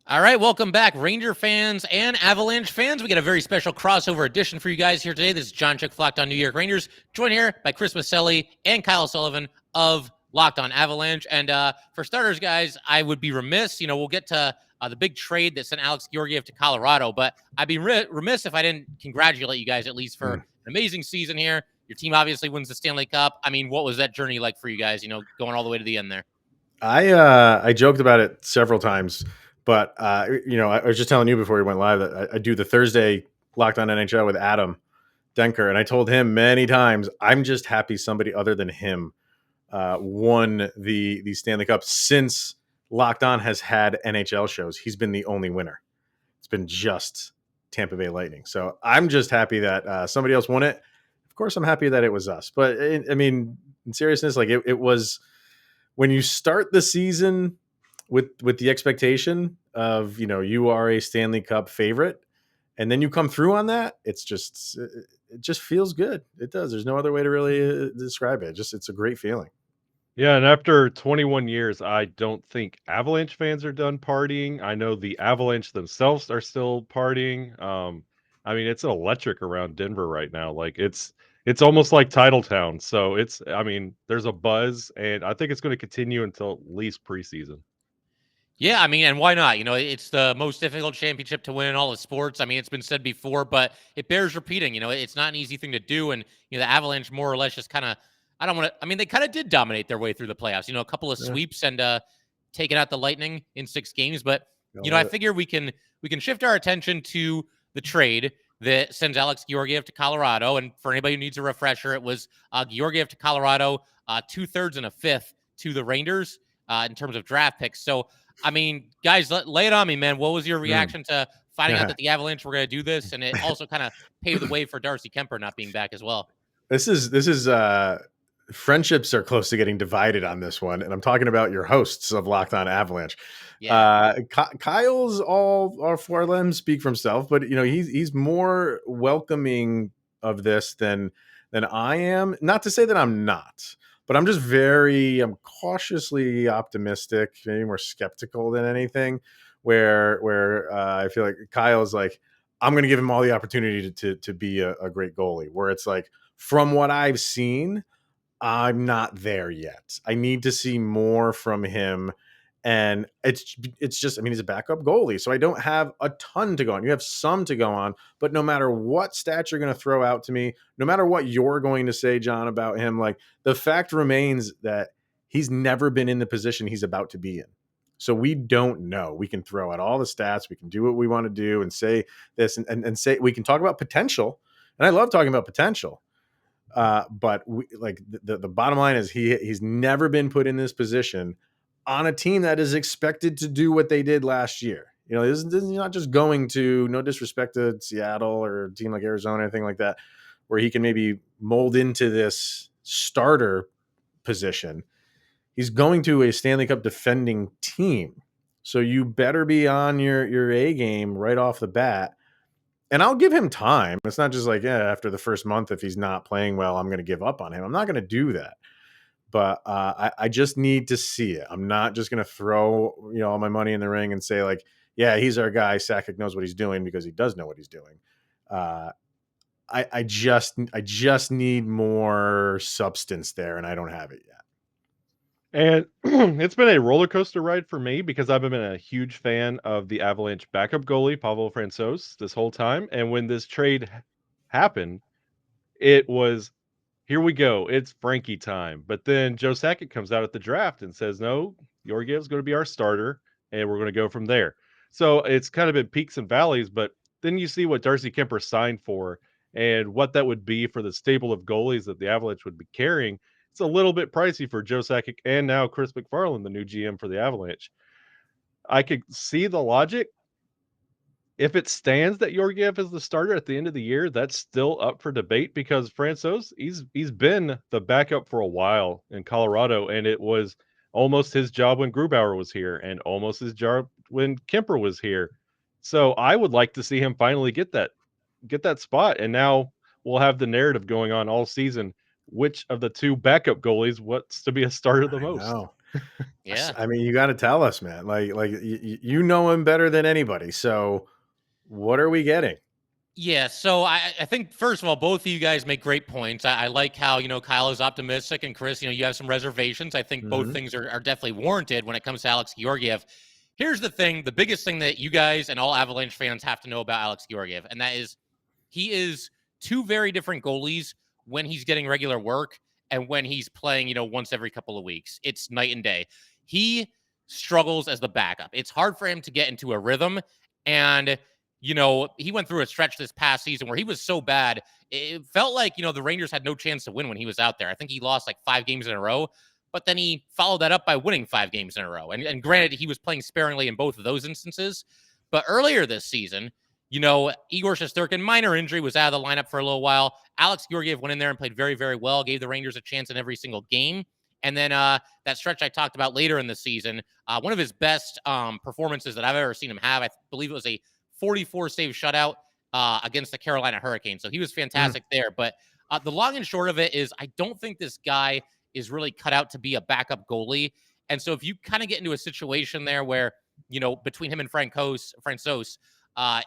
All right, welcome back, Ranger fans and Avalanche fans. We got a very special crossover edition for you guys here today. This is John Chick Flocked on New York Rangers, joined here by Chris Micieli and Kyle Sullivan of Locked On Avalanche. And for starters, guys, I would be remiss. We'll get to the big trade that sent Alex Georgiev to Colorado, but I'd be remiss if I didn't congratulate you guys at least for an amazing season here. Your team obviously wins the Stanley Cup. I mean, what was that journey like for you guys? Going all the way to the end there. I joked about it several times, but I was just telling you before we went live that I do the Thursday Locked On NHL with Adam Denker, and I told him many times I'm just happy somebody other than him won the Stanley Cup. Since Locked On has had NHL shows, he's been the only winner. It's been just Tampa Bay Lightning. So I'm just happy that somebody else won it. Of course, I'm happy that it was us. But I mean, in seriousness, like it was. When you start the season with the expectation of, you are a Stanley Cup favorite, and then you come through on that, it just feels good. It does. There's no other way to really describe it. It's a great feeling. Yeah, and after 21 years, I don't think Avalanche fans are done partying. I know the Avalanche themselves are still partying. I mean, it's electric around Denver right now. Like it's almost like Titletown. So there's a buzz, and I think it's going to continue until at least preseason. Yeah, I mean, and why not? It's the most difficult championship to win in all of sports. I mean, it's been said before, but it bears repeating. It's not an easy thing to do. And, the Avalanche more or less just kind of, they kind of did dominate their way through the playoffs. A couple of sweeps and taking out the Lightning in 6 games. But, I figure we can shift our attention to the trade that sends Alex Georgiev to Colorado. And for anybody who needs a refresher, it was Georgiev to Colorado, 2/3 and a fifth to the Rangers in terms of draft picks. So, I mean, guys, lay it on me, man. What was your reaction to finding out that the Avalanche were going to do this? And it also kind of paved the way for Darcy Kuemper not being back as well. This is friendships are close to getting divided on this one. And I'm talking about your hosts of Locked On Avalanche. Yeah. Kyle's all for, let him speak for himself, but he's more welcoming of this than I am. Not to say that I'm not. But I'm cautiously optimistic, maybe more skeptical than anything, where I feel like Kyle's like, I'm going to give him all the opportunity to be a great goalie, where it's like, from what I've seen, I'm not there yet. I need to see more from him. And it's just, I mean, he's a backup goalie, so I don't have a ton to go on. You have some to go on, but no matter what stats you're going to throw out to me, no matter what you're going to say, John, about him, like the fact remains that he's never been in the position he's about to be in. So we don't know. We can throw out all the stats. We can do what we want to do and say this and say, we can talk about potential. And I love talking about potential. But the bottom line is he's never been put in this position on a team that is expected to do what they did last year. This is not just going to, no disrespect to Seattle or a team like Arizona, anything like that, where he can maybe mold into this starter position. He's going to a Stanley Cup defending team. So you better be on your A game right off the bat. And I'll give him time. It's not just like, after the first month, if he's not playing well, I'm going to give up on him. I'm not going to do that. But I just need to see it. I'm not just going to throw all my money in the ring and say like, yeah, he's our guy. Sakic knows what he's doing, because he does know what he's doing. I just need more substance there, and I don't have it yet. And it's been a roller coaster ride for me, because I've been a huge fan of the Avalanche backup goalie, Pavel Francouz, this whole time. And when this trade happened, it was, here we go, it's Frankie time. But then Joe Sakic comes out at the draft and says, no, Georgiev's going to be our starter, and we're going to go from there. So it's kind of been peaks and valleys, but then you see what Darcy Kuemper signed for and what that would be for the stable of goalies that the Avalanche would be carrying. It's a little bit pricey for Joe Sakic and now Chris McFarland, the new GM for the Avalanche. I could see the logic. If it stands that Georgiev is the starter at the end of the year, that's still up for debate, because Francouz, he's been the backup for a while in Colorado, and it was almost his job when Grubauer was here and almost his job when Kuemper was here. So I would like to see him finally get that spot, and now we'll have the narrative going on all season. Which of the two backup goalies wants to be a starter the most? Yeah. I mean, you got to tell us, man. Like you know him better than anybody. So what are we getting? Yeah, so I think first of all, both of you guys make great points. I like how Kyle is optimistic and Chris, you have some reservations. I think both Mhm. things are definitely warranted when it comes to Alex Georgiev. Here's the thing: the biggest thing that you guys and all Avalanche fans have to know about Alex Georgiev, and that is he is two very different goalies when he's getting regular work and when he's playing, once every couple of weeks. It's night and day. He struggles as the backup. It's hard for him to get into a rhythm, and he went through a stretch this past season where he was so bad. It felt like, the Rangers had no chance to win when he was out there. I think he lost like 5 games in a row, but then he followed that up by winning 5 games in a row. And granted, he was playing sparingly in both of those instances. But earlier this season, Igor Shesterkin, minor injury, was out of the lineup for a little while. Alex Georgiev went in there and played very, very well, gave the Rangers a chance in every single game. And then that stretch I talked about later in the season, one of his best performances that I've ever seen him have, I believe it was a 44 save shutout against the Carolina Hurricanes. So he was fantastic there. But the long and short of it is I don't think this guy is really cut out to be a backup goalie. And so if you kind of get into a situation there where, between him and Francouz,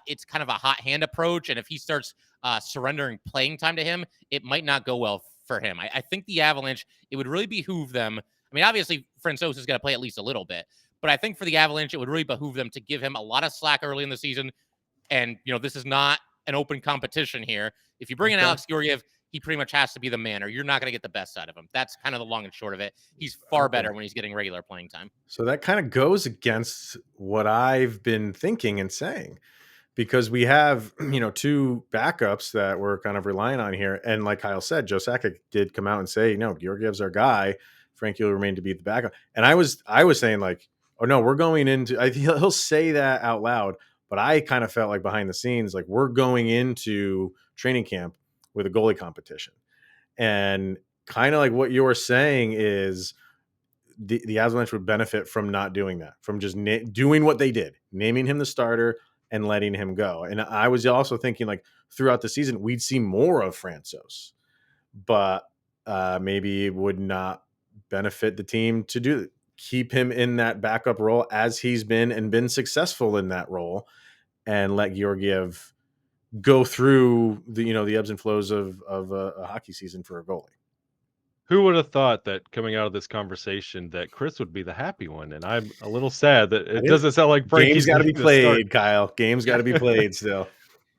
it's kind of a hot hand approach. And if he starts surrendering playing time to him, it might not go well for him. I think the Avalanche, it would really behoove them. I mean, obviously, Francouz is going to play at least a little bit. But I think for the Avalanche, it would really behoove them to give him a lot of slack early in the season. And, this is not an open competition here. If you bring in Alex Georgiev, he pretty much has to be the man, or you're not going to get the best out of him. That's kind of the long and short of it. He's far better when he's getting regular playing time. So that kind of goes against what I've been thinking and saying, because we have, two backups that we're kind of relying on here. And like Kyle said, Joe Sakic did come out and say, Georgiev's our guy. Frankie will remain to be the backup. And I was saying like, oh no, we're going into, he'll say that out loud, but I kind of felt like behind the scenes, like we're going into training camp with a goalie competition. And kind of like what you're saying is the Avalanche would benefit from not doing that, from just doing what they did, naming him the starter and letting him go. And I was also thinking like throughout the season, we'd see more of Francouz, but maybe it would not benefit the team to keep him in that backup role as he's been successful in that role, and let Georgiev go through the ebbs and flows of a hockey season for a goalie. Who would have thought that coming out of this conversation that Chris would be the happy one? And I'm a little sad that it doesn't sound like Game's Frankie's got to be getting the start. played, Kyle. Game's got to be played still.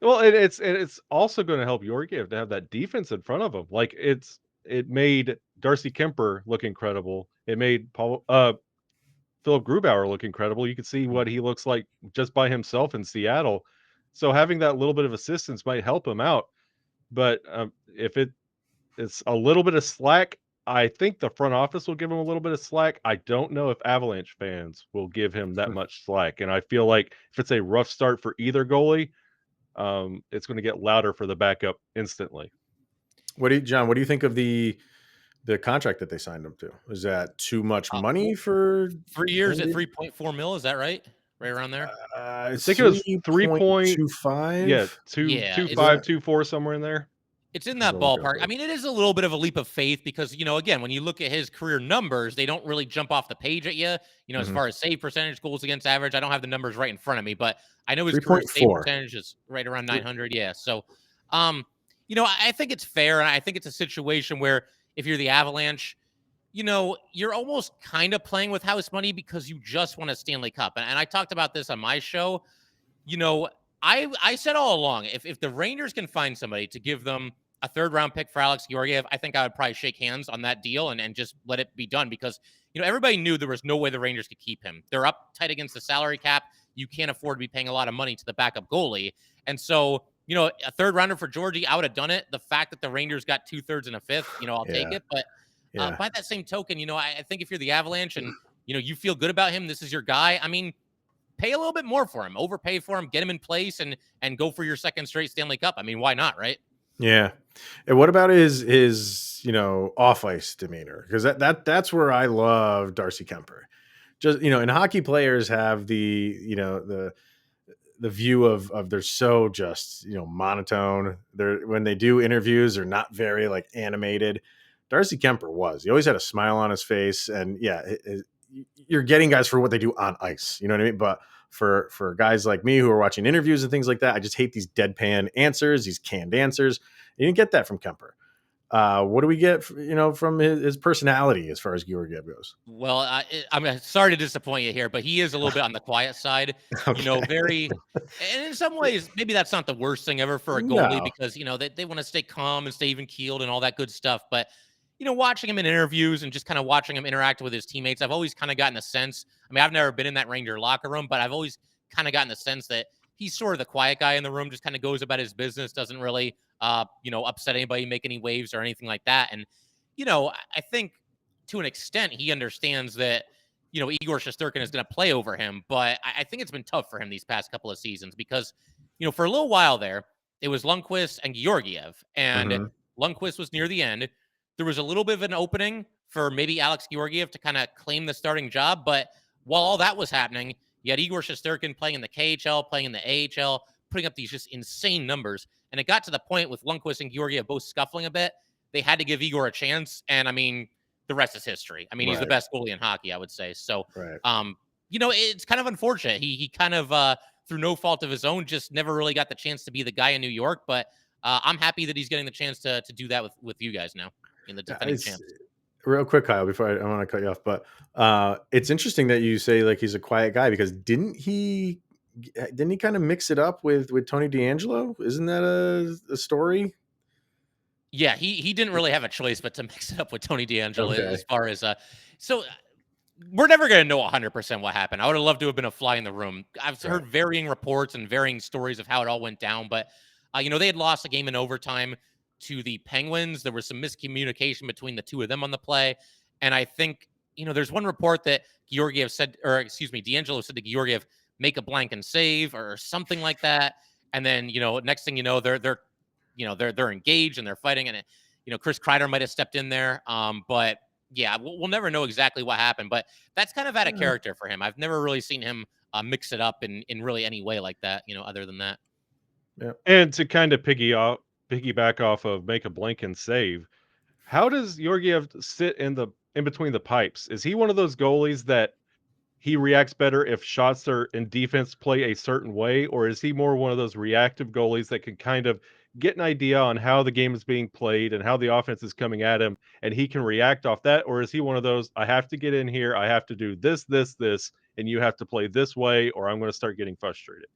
Well, it's also going to help Georgiev to have that defense in front of him. Like it made Darcy Kuemper look incredible. It made Philip Grubauer look incredible. You could see what he looks like just by himself in Seattle. So having that little bit of assistance might help him out. But if it's a little bit of slack, I think the front office will give him a little bit of slack. I don't know if Avalanche fans will give him that much slack. And I feel like if it's a rough start for either goalie, it's going to get louder for the backup instantly. John, what do you think of the contract that they signed him to? Is that too much money for 3 years at 3.4 mil? Is that right? Right around there? I think it was 3.25. Yeah, Yeah, 2.5, 2.4, somewhere in there. It's in that ballpark. I mean, it is a little bit of a leap of faith because, again, when you look at his career numbers, they don't really jump off the page at you. As far as save percentage, goals against average, I don't have the numbers right in front of me, but I know his career save percentage is right around 900. Yeah. So, I think it's fair. And I think it's a situation where if you're the Avalanche, you're almost kind of playing with house money because you just won a Stanley Cup. And I talked about this on my show. I said all along, if the Rangers can find somebody to give them a third-round pick for Alex Georgiev, I think I would probably shake hands on that deal and just let it be done because, everybody knew there was no way the Rangers could keep him. They're up tight against the salary cap. You can't afford to be paying a lot of money to the backup goalie. And so, a third-rounder for Georgie, I would have done it. The fact that the Rangers got 2/3 and a fifth, I'll take it. But by that same token, I think if you're the Avalanche and, you feel good about him, this is your guy. I mean, pay a little bit more for him, overpay for him, get him in place and go for your second straight Stanley Cup. I mean, why not, right? Yeah. And what about his off ice demeanor? Because that's where I love Darcy Kuemper. Just, and hockey players have the view of they're so just, monotone. When they do interviews, they're not very like animated. Darcy Kuemper he always had a smile on his face, and you're getting guys for what they do on ice. You know what I mean? But for guys like me who are watching interviews and things like that, I just hate these deadpan answers, these canned answers. You didn't get that from Kuemper. What do we get, from his personality as far as Georgiev goes? Well, I'm sorry to disappoint you here, but he is a little bit on the quiet side. Okay. Very, and in some ways, maybe that's not the worst thing ever for a goalie No. because they want to stay calm and stay even keeled and all that good stuff. But watching him in interviews and just kind of watching him interact with his teammates, I've always kind of gotten a sense. I mean, I've never been in that Ranger locker room, but I've always kind of gotten the sense that he's sort of the quiet guy in the room, just kind of goes about his business, doesn't really, upset anybody, make any waves or anything like that. And I think to an extent, he understands that, Igor Shesterkin is going to play over him. But I think it's been tough for him these past couple of seasons because, for a little while there, it was Lundqvist and Georgiev. And Lundqvist was near the end. There was a little bit of an opening for maybe Alex Georgiev to kind of claim the starting job. But while all that was happening, you had Igor Shesterkin playing in the KHL, playing in the AHL, putting up these just insane numbers. And it got to the point with Lundqvist and Georgiev both scuffling a bit. They had to give Igor a chance. And I mean, the rest is history. I mean, he's the best goalie in hockey, I would say. So, it's kind of unfortunate. He kind of, through no fault of his own, just never really got the chance to be the guy in New York. But I'm happy that he's getting the chance to do that with you guys now in the defending champs. Real quick, Kyle, before I want to cut you off, but it's interesting that you say like he's a quiet guy because didn't he kind of mix it up with Tony DeAngelo? Isn't that a story? Yeah, he didn't really have a choice but to mix it up with Tony DeAngelo as far as so we're never going to know 100% what happened. I would have loved to have been a fly in the room. I've heard varying reports and varying stories of how it all went down, but they had lost a game in overtime to the Penguins. There was some miscommunication between the two of them on the play, and I think there's one report that DeAngelo said to Georgiev, make a blank save or something like that, and then next thing you know they're engaged and they're fighting, and Chris Kreider might have stepped in there. But yeah, we'll never know exactly what happened, but that's kind of out of character for him. I've never really seen him mix it up in really any way like that, other than that. Yeah. And to kind of piggyback off of make a blank save, how does Georgiev sit in between the pipes? Is he one of those goalies that he reacts better if shots are in defense play a certain way, or is he more one of those reactive goalies that can kind of get an idea on how the game is being played and how the offense is coming at him, and he can react off that? Or is he one of those, I have to get in here, I have to do this, and you have to play this way, or I'm going to start getting frustrated?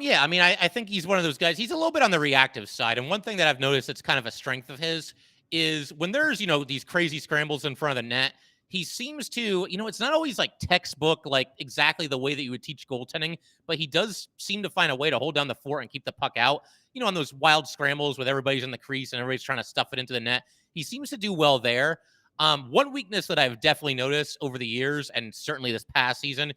Yeah, I mean, I think he's one of those guys. He's a little bit on the reactive side. And one thing that I've noticed that's kind of a strength of his is when there's, these crazy scrambles in front of the net, he seems to, it's not always like textbook, like exactly the way that you would teach goaltending, but he does seem to find a way to hold down the fort and keep the puck out, on those wild scrambles with everybody's in the crease and everybody's trying to stuff it into the net. He seems to do well there. One weakness that I've definitely noticed over the years, and certainly this past season,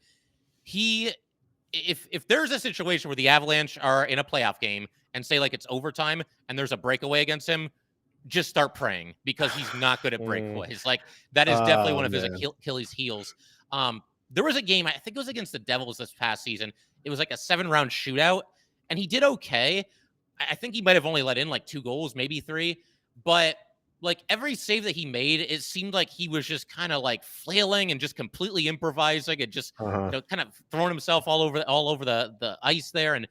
if there's a situation where the Avalanche are in a playoff game and say like it's overtime and there's a breakaway against him, just start praying because he's not good at breakaways. Like that is definitely one of his Achilles heels. There was a game, I think it was against the Devils this past season. It was like a 7-round shootout and he did okay. I think he might have only let in like 2 goals, maybe 3, but like every save that he made, it seemed like he was just kind of like flailing and just completely improvising and just kind of throwing himself all over the ice there, and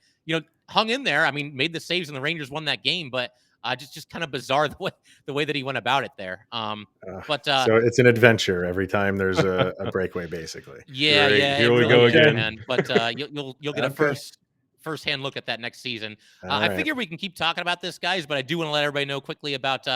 hung in there. I mean, made the saves and the Rangers won that game, but just kind of bizarre the way that he went about it there. But so it's an adventure every time there's a breakaway, basically. Yeah, Great. yeah. Here we go again. Man. But you'll get a first-hand look at that next season. I figure we can keep talking about this, guys, but I do want to let everybody know quickly about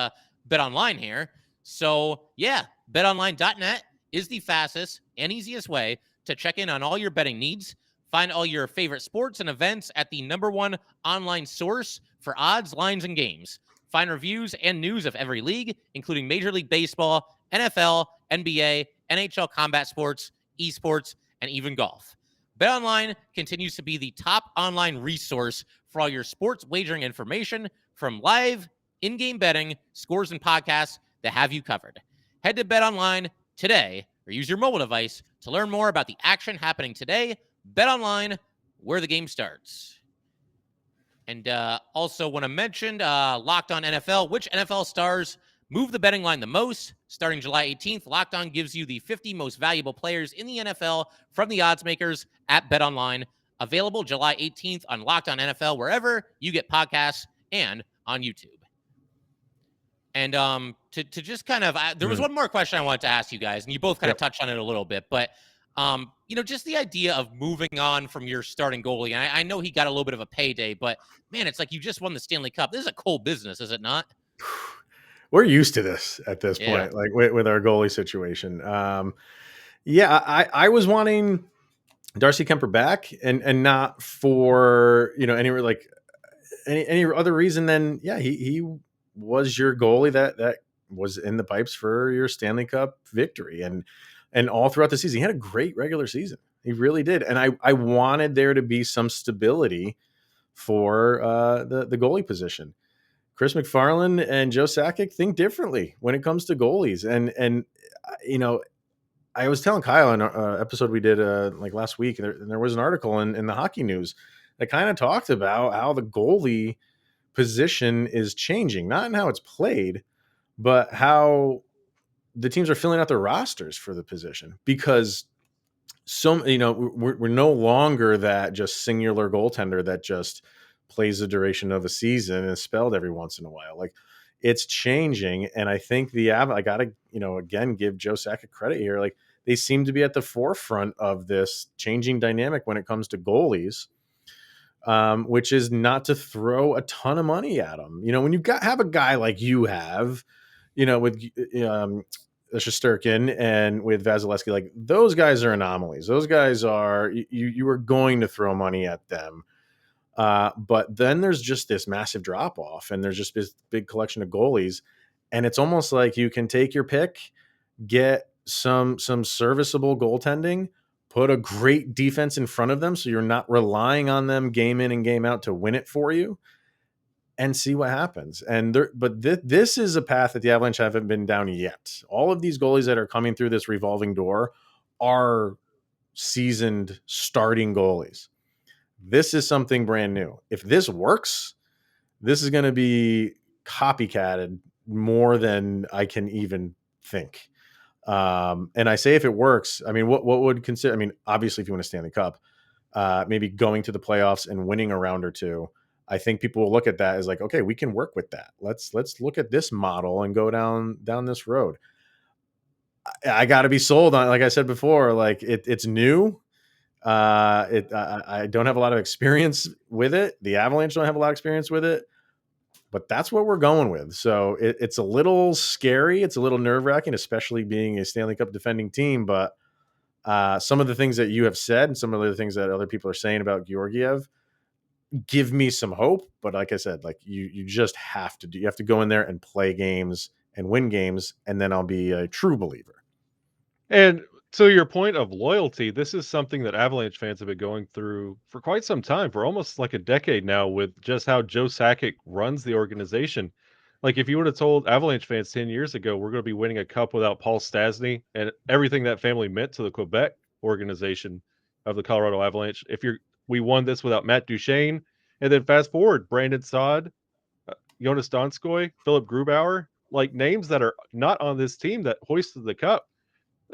BetOnline here. So yeah, betonline.net is the fastest and easiest way to check in on all your betting needs. Find all your favorite sports and events at the #1 online source for odds, lines, and games. Find reviews and news of every league, including Major League Baseball, NFL, NBA, NHL combat sports, esports, and even golf. BetOnline continues to be the top online resource for all your sports wagering information, from live in-game betting, scores, and podcasts that have you covered. Head to BetOnline today or use your mobile device to learn more about the action happening today. BetOnline, where the game starts. And also want to mention Locked On NFL. Which NFL stars Move the betting line the most. Starting July 18th, Locked On gives you the 50 most valuable players in the NFL from the odds makers at BetOnline. Available July 18th on Locked On NFL, wherever you get podcasts and on YouTube. And to just kind of, there was one more question I wanted to ask you guys, and you both kind of touched on it a little bit, but just the idea of moving on from your starting goalie. And I know he got a little bit of a payday, but man, it's like you just won the Stanley Cup. This is a cold business, is it not? We're used to this at this point, like with our goalie situation. I was wanting Darcy Kuemper back, and not for any other reason than he was your goalie that was in the pipes for your Stanley Cup victory, and all throughout the season he had a great regular season. He really did, and I wanted there to be some stability for the goalie position. Chris McFarland and Joe Sakic think differently when it comes to goalies, and I was telling Kyle in an episode we did like last week, and there was an article in the Hockey News that kind of talked about how the goalie position is changing, not in how it's played, but how the teams are filling out their rosters for the position, because we're no longer that just singular goaltender that just plays the duration of a season and is spelled every once in a while. Like, it's changing. And I think I gotta, again, give Joe Sakic credit here. Like, they seem to be at the forefront of this changing dynamic when it comes to goalies, which is not to throw a ton of money at them. When you have a guy like you have, with Shesterkin and with Vasilevsky, like, those guys are anomalies. Those guys are, you are going to throw money at them. But then there's just this massive drop off, and there's just this big collection of goalies, and it's almost like you can take your pick, get some serviceable goaltending, put a great defense in front of them, so you're not relying on them game in and game out to win it for you, and see what happens. This is a path that the Avalanche haven't been down yet. All of these goalies that are coming through this revolving door are seasoned starting goalies. This is something brand new. If this works, this is going to be copycatted more than I can even think. And I say if it works, I mean, what would consider? I mean, obviously, if you win a Stanley Cup, maybe going to the playoffs and winning a round or two, I think people will look at that as like, okay, we can work with that. Let's look at this model and go down this road. I got to be sold on, like I said before, like it's new. I don't have a lot of experience with it. The Avalanche don't have a lot of experience with it, but that's what we're going with. So it's a little scary. It's a little nerve-wracking, especially being a Stanley Cup defending team. But some of the things that you have said and some of the things that other people are saying about Georgiev give me some hope. But like I said, like you just have to go in there and play games and win games, and then I'll be a true believer. And to your point of loyalty, this is something that Avalanche fans have been going through for quite some time, for almost like a decade now, with just how Joe Sakic runs the organization. Like, if you would have told Avalanche fans 10 years ago, we're going to be winning a cup without Paul Stastny and everything that family meant to the Quebec organization of the Colorado Avalanche, we won this without Matt Duchene, and then fast forward, Brandon Saad, Jonas Donskoy, Philip Grubauer, like names that are not on this team that hoisted the cup.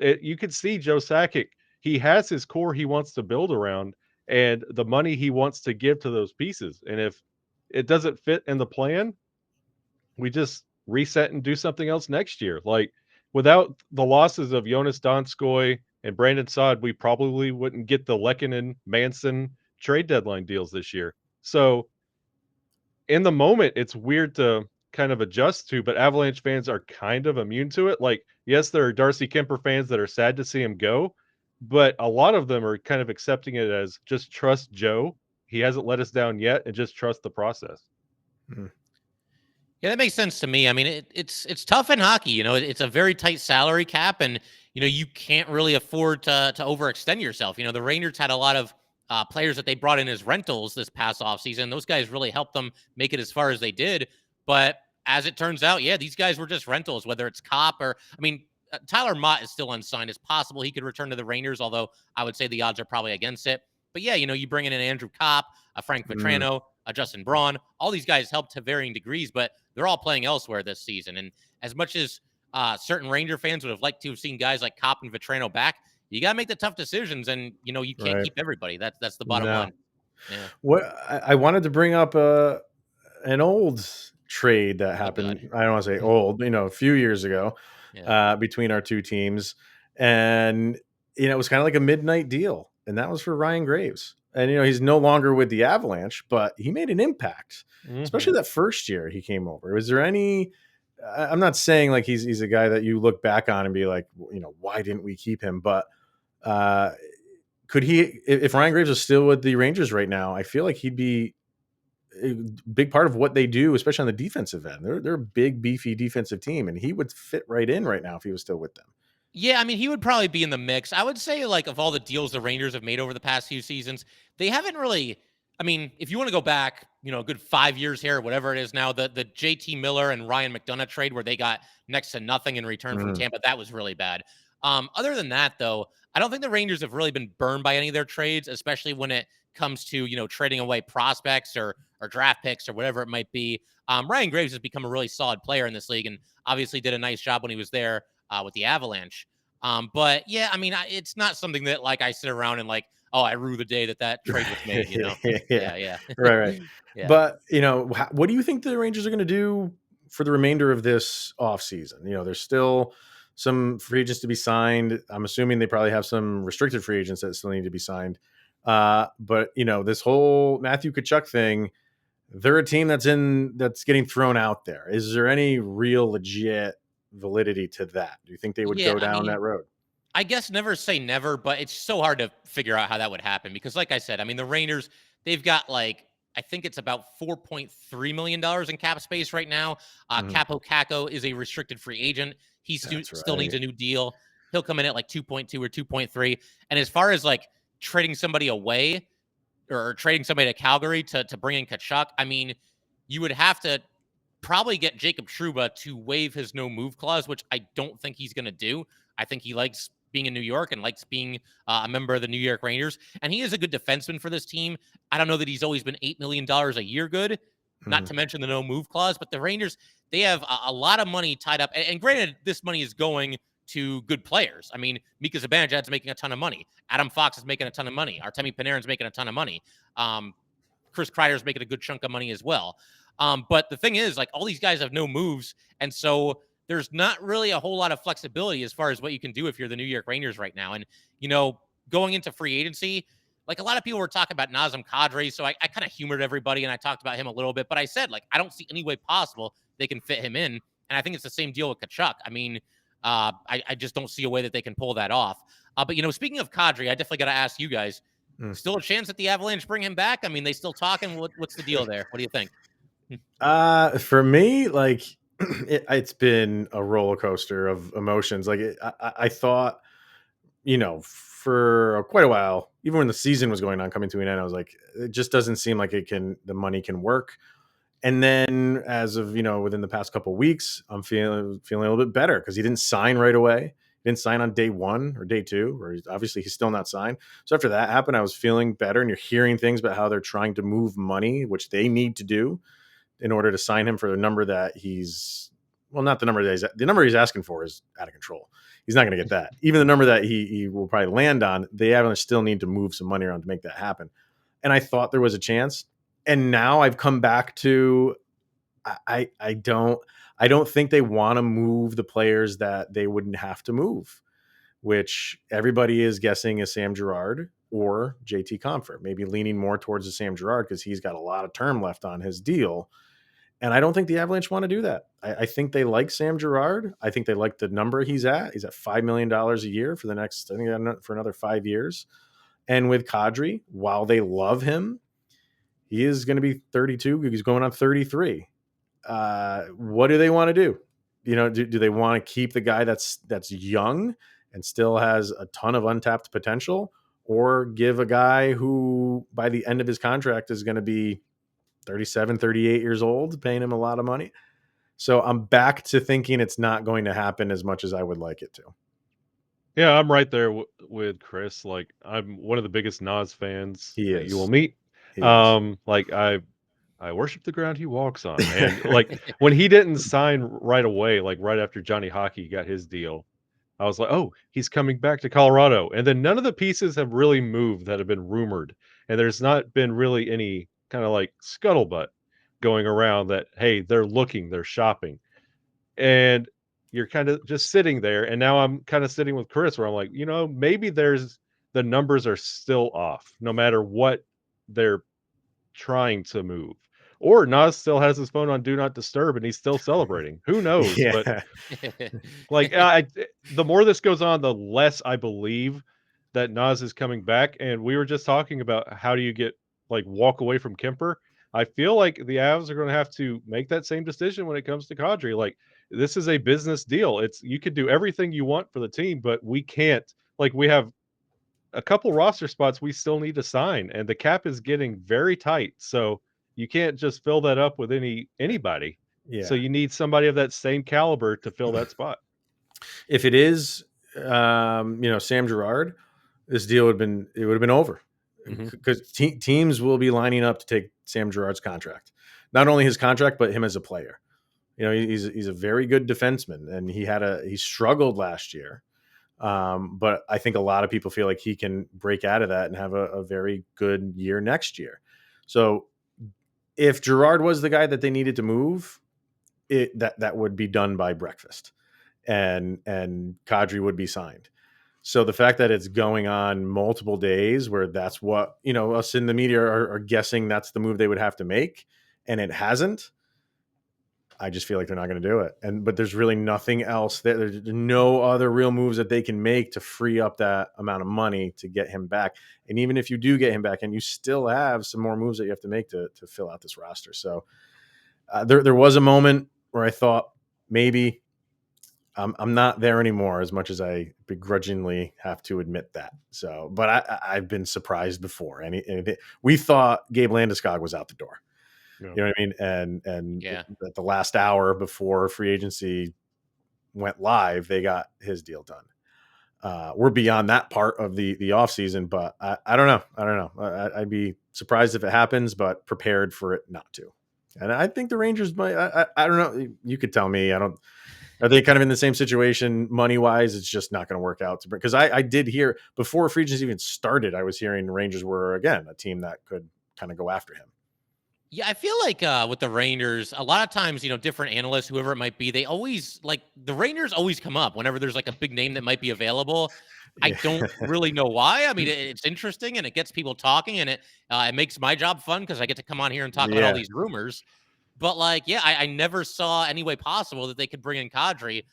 You can see Joe Sakic, he has his core he wants to build around and the money he wants to give to those pieces. And if it doesn't fit in the plan, we just reset and do something else next year. Like, without the losses of Jonas Donskoy and Brandon Saad, we probably wouldn't get the Lehkonen, Manson trade deadline deals this year. So in the moment, it's weird to kind of adjust to, but Avalanche fans are kind of immune to it. Like, yes, there are Darcy Kuemper fans that are sad to see him go, but a lot of them are kind of accepting it as just trust Joe. He hasn't let us down yet, and just trust the process. Mm-hmm. Yeah, that makes sense to me. I mean, it's tough in hockey. It's a very tight salary cap, and you can't really afford to overextend yourself. The Rangers had a lot of players that they brought in as rentals this past offseason. Those guys really helped them make it as far as they did. But as it turns out, yeah, these guys were just rentals, whether it's Kopp or, I mean, Tyler Mott is still unsigned. It's possible he could return to the Rangers, although I would say the odds are probably against it. But yeah, you bring in an Andrew Kopp, a Frank Vetrano, a Justin Braun. All these guys help to varying degrees, but they're all playing elsewhere this season. And as much as certain Ranger fans would have liked to have seen guys like Kopp and Vetrano back, you got to make the tough decisions, and you can't Right. keep everybody. That's the bottom No. line. Yeah. What I wanted to bring up an old trade that Oh God. happened. I don't want to say old, a few years ago, Yeah. between our two teams, and it was kind of like a midnight deal, and that was for Ryan Graves. And he's no longer with the Avalanche, but he made an impact, especially that first year he came over. Was there any? I'm not saying like he's a guy that you look back on and be like, why didn't we keep him? But uh, could he, if Ryan Graves is still with the Rangers right now, I feel like he'd be a big part of what they do, especially on the defensive end. They're a big, beefy defensive team, and he would fit right in right now if he was still with them. Yeah, I mean, he would probably be in the mix. I would say, like, of all the deals the Rangers have made over the past few seasons, they haven't really. I mean, if you want to go back, a good 5 years here, whatever it is now, the JT Miller and Ryan McDonough trade where they got next to nothing in return from Tampa, that was really bad. Other than that, though, I don't think the Rangers have really been burned by any of their trades, especially when it comes to trading away prospects or draft picks or whatever it might be. Ryan Graves has become a really solid player in this league, and obviously did a nice job when he was there with the Avalanche. But yeah, I mean, it's not something that like I sit around and like, oh, I rue the day that trade was made. Yeah. Yeah. Right. Yeah. But what do you think the Rangers are going to do for the remainder of this offseason? There's still some free agents to be signed. I'm assuming they probably have some restricted free agents that still need to be signed. But this whole Matthew Tkachuk thing, they're a team that's getting thrown out there. Is there any real legit validity to that? Do you think they would Yeah. go I down mean, that road? I guess never say never, but it's so hard to figure out how that would happen because, like I said, I mean, the Rangers, they've got like, I think it's about $4.3 million in cap space right now. Mhm. Capo Caco is a restricted free agent. He That's still needs right. a new deal. He'll come in at like 2.2 or 2.3. And as far as like trading somebody away, or trading somebody to Calgary to bring in Kachuk, I mean, you would have to probably get Jacob Trouba to waive his no move clause, which I don't think he's going to do. I think he likes being in New York and likes being a member of the New York Rangers. And he is a good defenseman for this team. I don't know that he's always been $8 million a year good, not Mhm. to mention the no move clause, but the Rangers, they have a lot of money tied up. And granted, this money is going to good players. I mean, Mika Zibanejad's making a ton of money. Adam Fox is making a ton of money. Artemi Panarin's making a ton of money. Chris Kreider's making a good chunk of money as well. But the thing is, like, all these guys have no moves, and so there's not really a whole lot of flexibility as far as what you can do if you're the New York Rangers right now. And going into free agency, like a lot of people were talking about Nazem Kadri, so I kind of humored everybody and I talked about him a little bit. But I said, like, I don't see any way possible they can fit him in, and I think it's the same deal with Kachuk. I mean, I just don't see a way that they can pull that off. But speaking of Kadri, I definitely got to ask you guys: Mm. still a chance that the Avalanche bring him back? I mean, they still talking? What's the deal there? What do you think? For me, like it's been a roller coaster of emotions. Like I thought, for quite a while, even when the season was going on, coming to an end, I was like, it just doesn't seem like the money can work. And then as of, within the past couple of weeks, I'm feeling a little bit better because he didn't sign right away. He didn't sign on day one or day two, or obviously he's still not signed. So after that happened, I was feeling better. And you're hearing things about how they're trying to move money, which they need to do in order to sign him for the number that not the number the number he's asking for is out of control. He's not going to get that. Even the number that he will probably land on, they Avalanche still need to move some money around to make that happen. And I thought there was a chance. And now I've come back to, I don't think they want to move the players that they wouldn't have to move, which everybody is guessing is Sam Girard or JT Compher, maybe leaning more towards the Sam Girard because he's got a lot of term left on his deal. And I don't think the Avalanche want to do that. I think they like Sam Girard. I think they like the number he's at. He's at $5 million a year for the next, I think, for another 5 years. And with Kadri, while they love him, he is going to be 32. He's going on 33. What do they want to do? Do they want to keep the guy that's young and still has a ton of untapped potential, or give a guy who by the end of his contract is going to be 37, 38 years old, paying him a lot of money? So I'm back to thinking it's not going to happen as much as I would like it to. Yeah, I'm right there with Chris. Like, I'm one of the biggest Nas fans He that you will is. meet. He is. Like I worship the ground he walks on, and like when he didn't sign right away, like right after Johnny Hockey got his deal, I was like, oh, he's coming back to Colorado, and then none of the pieces have really moved that have been rumored, and there's not been really any kind of like scuttlebutt going around that hey, they're looking, they're shopping. And you're kind of just sitting there, and now I'm kind of sitting with Chris where I'm like, maybe there's the numbers are still off no matter what they're trying to move. Or Nas still has his phone on do not disturb and he's still celebrating. Who knows? But Yeah. like the more this goes on, the less I believe that Nas is coming back. And we were just talking about how do you get like walk away from Kemper. I feel like the Avs are going to have to make that same decision when it comes to Kadri. Like this is a business deal. It's you could do everything you want for the team, but we can't. Like we have a couple roster spots we still need to sign, and the cap is getting very tight. So you can't just fill that up with anybody. So Yeah. you need somebody of that same caliber to fill that spot. If it is, Sam Girard, this deal would have been over Mhm. because teams will be lining up to take Sam Girard's contract, not only his contract but him as a player. He's a very good defenseman, and he struggled last year. But I think a lot of people feel like he can break out of that and have a very good year next year. So if Girard was the guy that they needed to move, that would be done by breakfast, and Kadri would be signed. So the fact that it's going on multiple days, where that's what us in the media are guessing that's the move they would have to make, and it hasn't. I just feel like they're not going to do it. But there's really nothing else. There's no other real moves that they can make to free up that amount of money to get him back. And even if you do get him back, and you still have some more moves that you have to make to fill out this roster. So there was a moment where I thought maybe I'm not there anymore, as much as I begrudgingly have to admit that. So, but I've been surprised before. We thought Gabe Landeskog was out the door. Yeah. You know what I mean? And Yeah. at the last hour before free agency went live, they got his deal done. We're beyond that part of the offseason, but I don't know. I don't know. I'd be surprised if it happens, but prepared for it not to. And I think the Rangers might. I don't know. You could tell me. I don't. Are they kind of in the same situation money wise? It's just not going to work out. Because I did hear before free agency even started, I was hearing the Rangers were again a team that could kind of go after him. Yeah, I feel like with the Rangers, a lot of times, different analysts, whoever it might be, they always like the Rangers always come up whenever there's like a big name that might be available. I Yeah. don't really know why. I mean, it's interesting and it gets people talking, and it makes my job fun because I get to come on here and talk about all Yeah. these rumors. But like, yeah, I never saw any way possible that they could bring in Kadri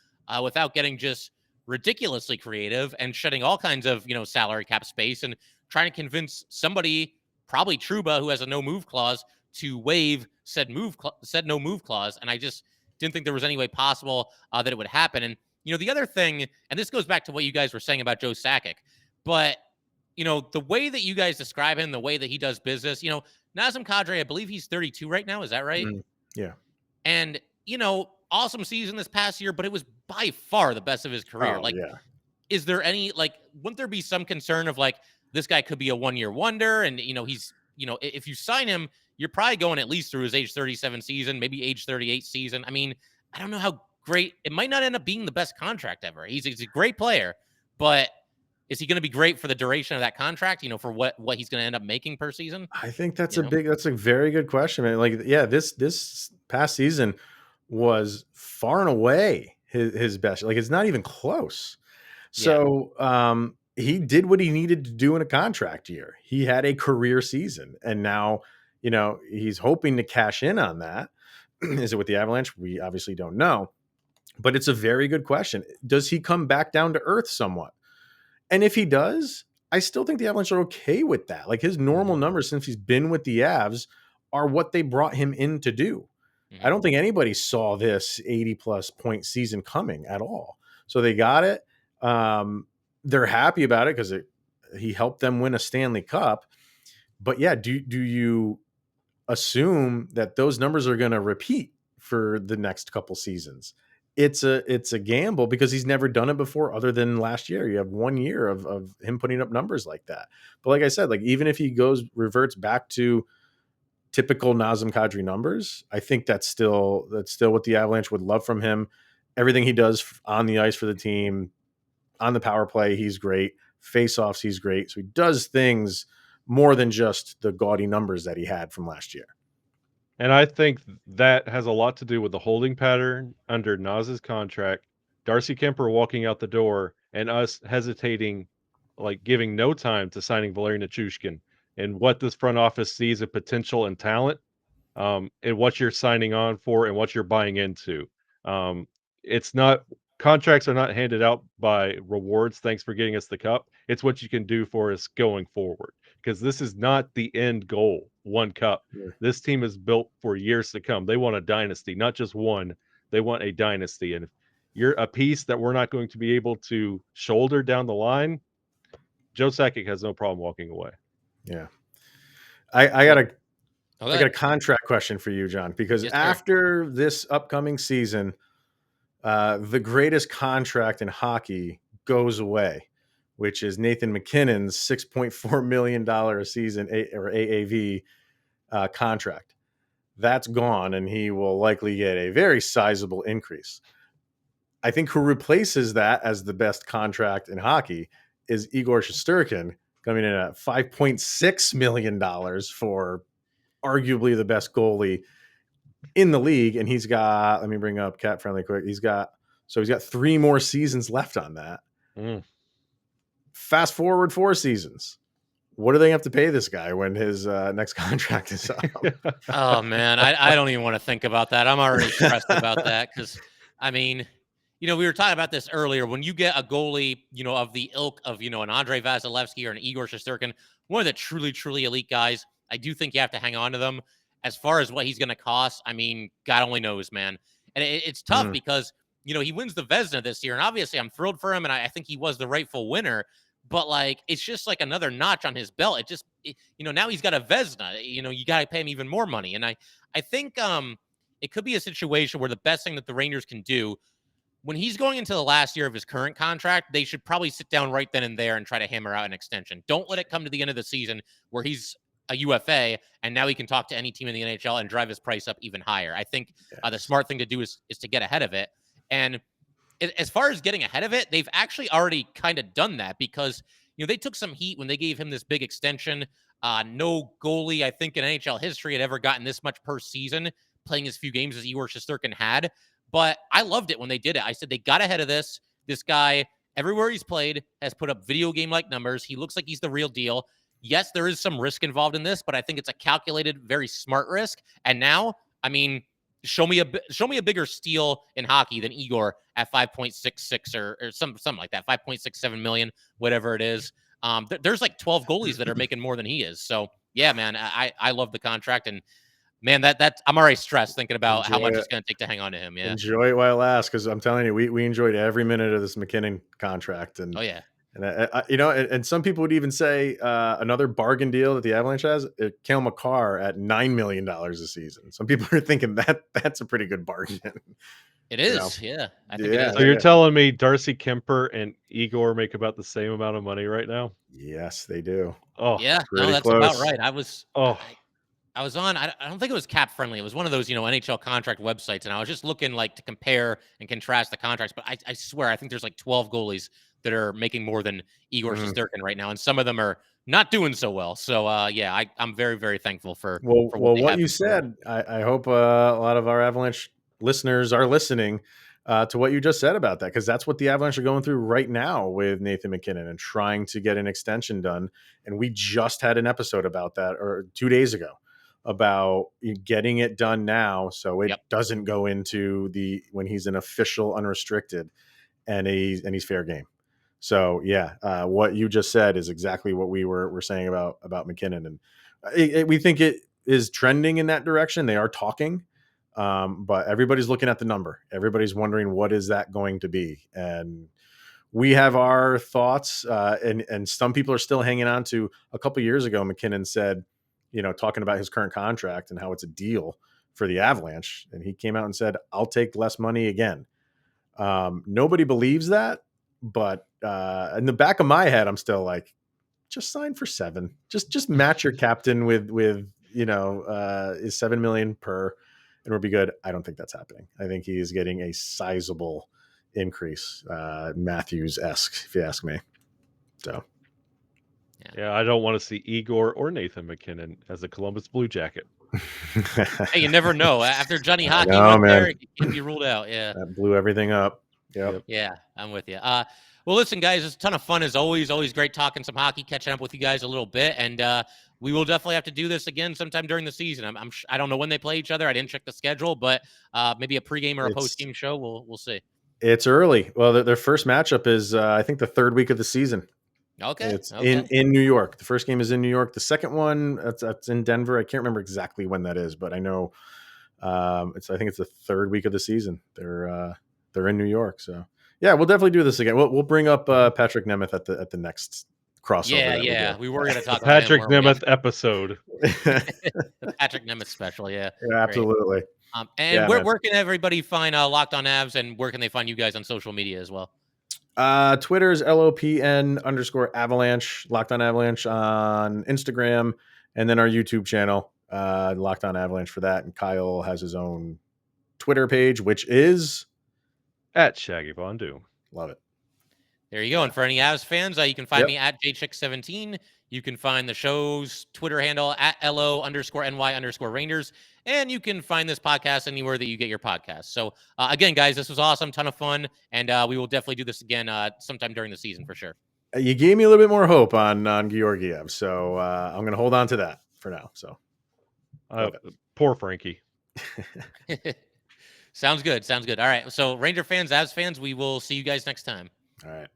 without getting just ridiculously creative and shedding all kinds of salary cap space and trying to convince somebody, probably Truba, who has a no move clause, to waive said no move clause. And I just didn't think there was any way possible that it would happen. And the other thing, and this goes back to what you guys were saying about Joe Sakic, but the way that you guys describe him, the way that he does business, Nazem Kadri, I believe he's 32 right now. Is that right? Yeah. And, awesome season this past year, but it was by far the best of his career. Oh, Like, yeah. is there any, like, wouldn't there be some concern of like, this guy could be a 1-year wonder? And, he's, if you sign him, you're probably going at least through his age 37 season, maybe age 38 season. I mean, I don't know how great it might not end up being the best contract ever. He's a great player, but is he going to be great for the duration of that contract? For what he's going to end up making per season? I think that's You know? that's a very good question, man. Like, yeah, this past season was far and away his best. Like, it's not even close. Yeah. So, he did what he needed to do in a contract year. He had a career season, and now, he's hoping to cash in on that. Is it with the Avalanche? We obviously don't know, but it's a very good question. Does he come back down to earth somewhat? And if he does, I still think the Avalanche are okay with that. Like, his normal Mhm. numbers since he's been with the Avs are what they brought him in to do. I Mhm. don't think anybody saw this 80 plus point season coming at all. So they got it. They're happy about it because he helped them win a Stanley Cup. But yeah, do you assume that those numbers are going to repeat for the next couple seasons? it's a gamble because he's never done it before other than last year. You have 1 year of him putting up numbers like that. But like I said, like even if he reverts back to typical Nazem Kadri numbers, I think that's still what the Avalanche would love from him. Everything he does on the ice for the team, on the power play, he's great. Face-offs, he's great. So he does things more than just the gaudy numbers that he had from last year. And I think that has a lot to do with the holding pattern under Naz's contract, Darcy Kuemper walking out the door, and us hesitating, like giving no time to signing Valeri Nichushkin, and what this front office sees of potential and talent, and what you're signing on for and what you're buying into. It's not Contracts are not handed out by rewards. Thanks for getting us the cup. It's what you can do for us going forward. Because this is not the end goal, one cup. Yeah. This team is built for years to come. They want a dynasty, not just one. They want a dynasty. And if you're a piece that we're not going to be able to shoulder down the line, Joe Sakic has no problem walking away. Yeah. I got a Okay. I got a contract question for you, John, because Yes, sir. after this upcoming season, the greatest contract in hockey goes away, which is Nathan MacKinnon's $6.4 million a season or AAV contract. That's gone, and he will likely get a very sizable increase. I think who replaces that as the best contract in hockey is Igor Shesterkin, coming in at $5.6 million for arguably the best goalie in the league. And he's got, let me bring up Cat Friendly quick. He's got 3 more seasons left on that. Fast forward 4 seasons. What do they have to pay this guy when his next contract is up? Oh man, I don't even want to think about that. I'm already stressed about that because, I mean, we were talking about this earlier. When you get a goalie, of the ilk of an Andrei Vasilevsky or an Igor Shesterkin, one of the truly, truly elite guys, I do think you have to hang on to them. As far as what he's going to cost, I mean, God only knows, man. And it's tough because he wins the Vezina this year, and obviously I'm thrilled for him, and I think he was the rightful winner. But like, it's just like another notch on his belt. Now he's got a Vezina. You got to pay him even more money. And I think it could be a situation where the best thing that the Rangers can do when he's going into the last year of his current contract, they should probably sit down right then and there and try to hammer out an extension. Don't let it come to the end of the season where he's a UFA and now he can talk to any team in the NHL and drive his price up even higher. I think the smart thing to do is to get ahead of it. And as far as getting ahead of it, they've actually already kind of done that because, they took some heat when they gave him this big extension. No goalie, I think, in NHL history had ever gotten this much per season playing as few games as Igor Shesterkin had. But I loved it when they did it. I said they got ahead of this. This guy, everywhere he's played, has put up video game-like numbers. He looks like he's the real deal. Yes, there is some risk involved in this, but I think it's a calculated, very smart risk. And now, I mean, show me a bigger steal in hockey than Igor at 5.66 or something like that, 5.67 million, whatever it is. There's like 12 goalies that are making more than he is. So yeah, man, I love the contract, and man, that I'm already stressed thinking about how much it's going to take to hang on to him. Yeah, enjoy it while it lasts, because I'm telling you, we enjoyed every minute of this MacKinnon contract, and oh yeah. And and some people would even say another bargain deal that the Avalanche has, Cale Makar at $9 million a season. Some people are thinking that's a pretty good bargain. It is, yeah. I think it is. So you're telling me Darcy Kuemper and Igor make about the same amount of money right now? Yes, they do. Oh, yeah. No, that's close. about right. I was on. I don't think it was Cap Friendly. It was one of those NHL contract websites, and I was just looking like to compare and contrast the contracts. But I swear, I think there's like 12 goalies that are making more than Igor Shesterkin right now, and some of them are not doing so well. So yeah, I'm very, very thankful for what you said. I hope a lot of our Avalanche listeners are listening to what you just said about that, because that's what the Avalanche are going through right now with Nathan MacKinnon and trying to get an extension done. And we just had an episode about that, or 2 days ago, about getting it done now so it doesn't go into when he's an official unrestricted and he's fair game. So yeah, what you just said is exactly what we were saying about MacKinnon, and we think it is trending in that direction. They are talking, but everybody's looking at the number. Everybody's wondering, what is that going to be? And we have our thoughts, and some people are still hanging on to a couple years ago. MacKinnon said, talking about his current contract and how it's a deal for the Avalanche, and he came out and said, "I'll take less money again." Nobody believes that, but in the back of my head, I'm still like, just sign for 7. Just match your captain with is $7 million per, and we'll be good. I don't think that's happening. I think he is getting a sizable increase, Matthews-esque, if you ask me. So. Yeah, I don't want to see Igor or Nathan McKinnon as a Columbus Blue Jacket. Hey, you never know. After Johnny Hockey know, went man. there, it can't be ruled out. Yeah. That blew everything up. Yep. Yeah, I'm with you. Well, listen, guys, it's a ton of fun as always. Always great talking some hockey, catching up with you guys a little bit, and we will definitely have to do this again sometime during the season. I don't know when they play each other. I didn't check the schedule, but maybe a pregame or a postgame show. We'll see. It's early. Well, their first matchup is I think the 3rd week of the season. Okay. It's in New York. The first game is in New York. The second one that's in Denver. I can't remember exactly when that is, but I know I think it's the 3rd week of the season. They're in New York, so yeah, we'll definitely do this again. We'll bring up Patrick Nemeth at the next crossover. Yeah. We were going to talk about Patrick Nemeth episode. The Patrick Nemeth special. Yeah, absolutely. Where can everybody find Locked On Avs, and where can they find you guys on social media as well? Twitter's LOPN_Avalanche, Locked On Avalanche on Instagram, and then our YouTube channel, Locked On Avalanche for that. And Kyle has his own Twitter page, which is at Shaggy Vondu. Love it. There you go. And for any Avs fans, you can find me at JChick17. You can find the show's Twitter handle at LO_NY_Rangers. And you can find this podcast anywhere that you get your podcasts. So, again, guys, this was awesome. Ton of fun. And we will definitely do this again sometime during the season for sure. You gave me a little bit more hope on Georgiev. So I'm going to hold on to that for now. So poor Frankie. Sounds good. All right. So Ranger fans, Avs fans, we will see you guys next time. All right.